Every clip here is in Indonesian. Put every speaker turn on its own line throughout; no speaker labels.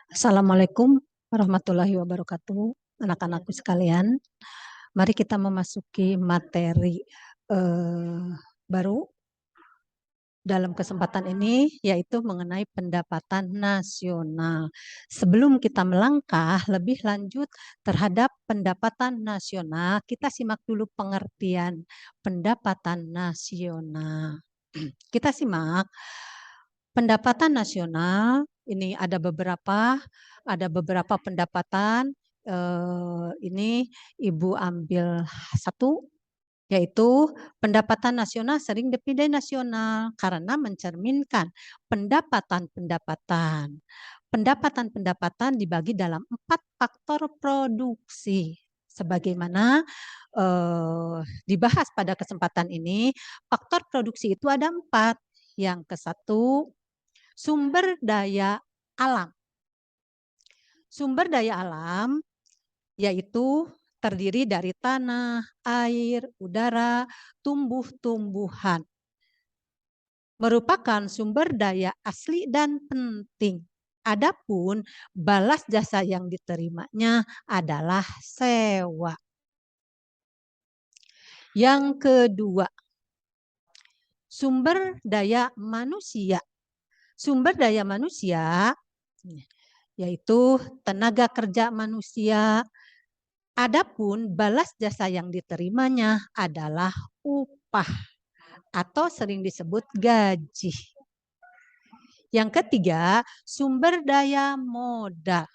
Assalamualaikum warahmatullahi wabarakatuh, anak-anakku sekalian. Mari kita memasuki materi baru dalam kesempatan ini, yaitu mengenai pendapatan nasional. Sebelum kita melangkah lebih lanjut terhadap pendapatan nasional, kita simak dulu pengertian pendapatan nasional. Kita simak pendapatan nasional. Ini ada beberapa pendapatan. Ini Ibu ambil satu, yaitu pendapatan nasional sering dividen nasional karena mencerminkan pendapatan-pendapatan. Pendapatan-pendapatan dibagi dalam 4 faktor produksi. Sebagaimana dibahas pada kesempatan ini, faktor produksi itu ada 4. Yang ke-1, sumber daya alam. Sumber daya alam yaitu terdiri dari tanah, air, udara, tumbuh-tumbuhan. Merupakan sumber daya asli dan penting. Adapun balas jasa yang diterimanya adalah sewa. Yang kedua, sumber daya manusia. Sumber daya manusia yaitu tenaga kerja manusia. Adapun balas jasa yang diterimanya adalah upah atau sering disebut gaji. Yang ketiga, sumber daya modal.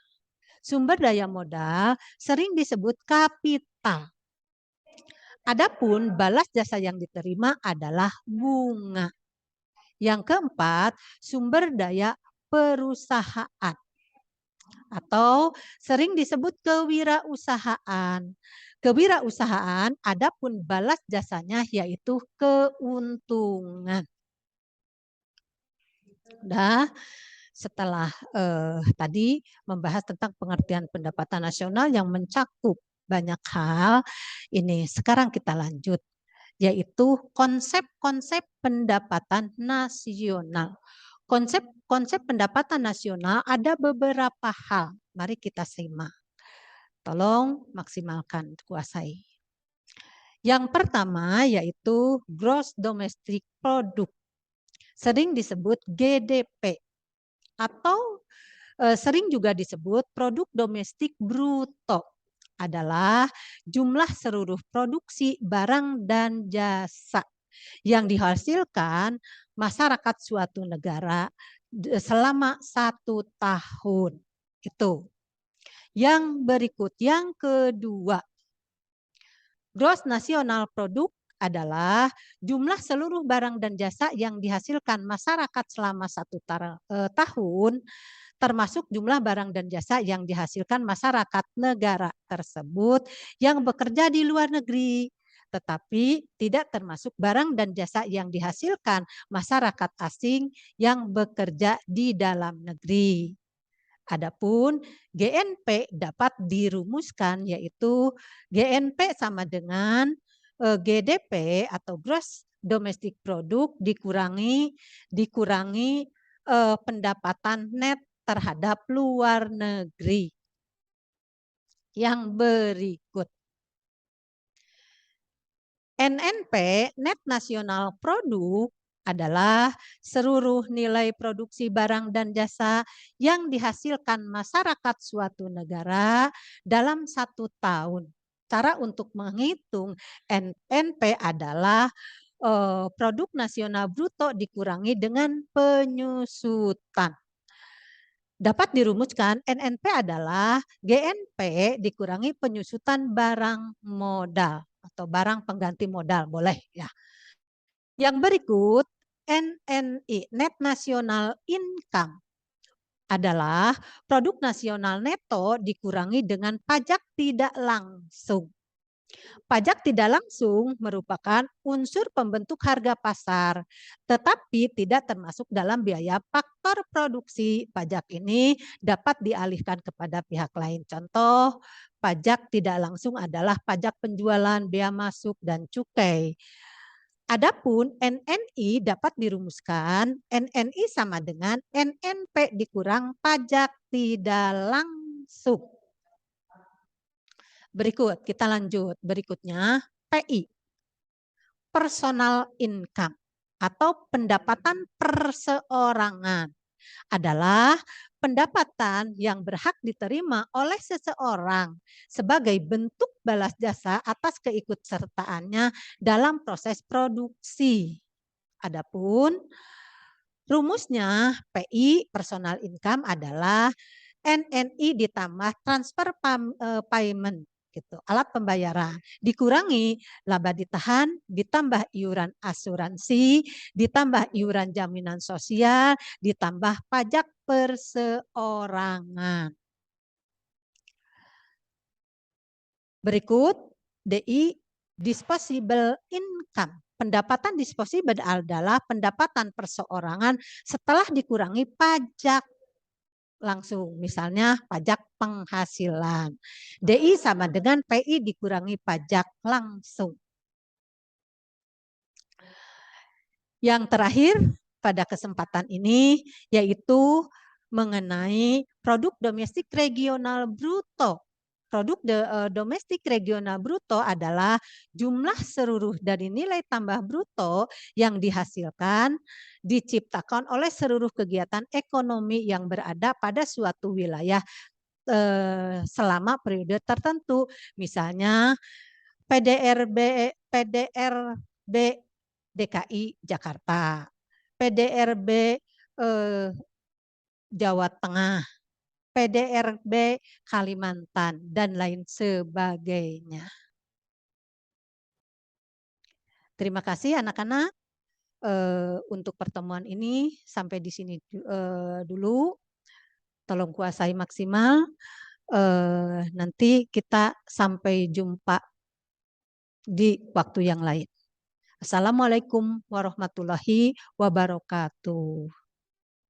Sumber daya modal sering disebut kapital. Adapun balas jasa yang diterima adalah bunga. Yang keempat, sumber daya perusahaan atau sering disebut kewirausahaan. Kewirausahaan adapun balas jasanya yaitu keuntungan. Nah, setelah tadi membahas tentang pengertian pendapatan nasional yang mencakup banyak hal, ini sekarang kita lanjut, yaitu konsep-konsep pendapatan nasional. Konsep pendapatan nasional ada beberapa hal. Mari kita simak. Tolong maksimalkan, kuasai. Yang pertama yaitu gross domestic product. Sering disebut GDP atau sering juga disebut produk domestik bruto. Adalah jumlah seluruh produksi barang dan jasa yang dihasilkan masyarakat suatu negara selama 1 tahun. Itu. Yang berikut, yang kedua, gross national product adalah jumlah seluruh barang dan jasa yang dihasilkan masyarakat selama 1 tahun, termasuk jumlah barang dan jasa yang dihasilkan masyarakat negara tersebut yang bekerja di luar negeri, tetapi tidak termasuk barang dan jasa yang dihasilkan masyarakat asing yang bekerja di dalam negeri. Adapun GNP dapat dirumuskan yaitu GNP sama dengan GDP atau gross domestic product dikurangi pendapatan net terhadap luar negeri. Yang berikut. NNP, Net Nasional Produk, adalah seluruh nilai produksi barang dan jasa yang dihasilkan masyarakat suatu negara dalam 1 tahun. Cara untuk menghitung NNP adalah produk nasional bruto dikurangi dengan penyusutan. Dapat dirumuskan NNP adalah GNP dikurangi penyusutan barang modal atau barang pengganti modal, boleh ya. Yang berikut, NNI, Net National Income, adalah produk nasional neto dikurangi dengan pajak tidak langsung. Pajak tidak langsung merupakan unsur pembentuk harga pasar, tetapi tidak termasuk dalam biaya faktor produksi. Pajak ini dapat dialihkan kepada pihak lain. Contoh, pajak tidak langsung adalah pajak penjualan, bea masuk, dan cukai. Adapun NNI dapat dirumuskan NNI sama dengan NNP dikurang pajak tidak langsung. Berikut, kita lanjut. Berikutnya, PI. Personal income atau pendapatan perseorangan adalah pendapatan yang berhak diterima oleh seseorang sebagai bentuk balas jasa atas keikutsertaannya dalam proses produksi. Adapun rumusnya PI personal income adalah NNI ditambah transfer payment gitu, alat pembayaran dikurangi laba ditahan ditambah iuran asuransi ditambah iuran jaminan sosial ditambah pajak perseorangan. Berikut DI disposable income. Pendapatan disposable adalah pendapatan perseorangan setelah dikurangi pajak langsung, misalnya pajak penghasilan. DI sama dengan PI dikurangi pajak langsung. Yang terakhir pada kesempatan ini yaitu mengenai produk domestik regional bruto. Produk domestik regional bruto adalah jumlah seluruh dari nilai tambah bruto yang dihasilkan, diciptakan oleh seluruh kegiatan ekonomi yang berada pada suatu wilayah selama periode tertentu. Misalnya PDRB DKI Jakarta, PDRB Jawa Tengah, PDRB Kalimantan, dan lain sebagainya. Terima kasih anak-anak. Untuk pertemuan ini sampai di sini dulu. Tolong kuasai maksimal. Nanti kita sampai jumpa di waktu yang lain. Assalamualaikum warahmatullahi wabarakatuh.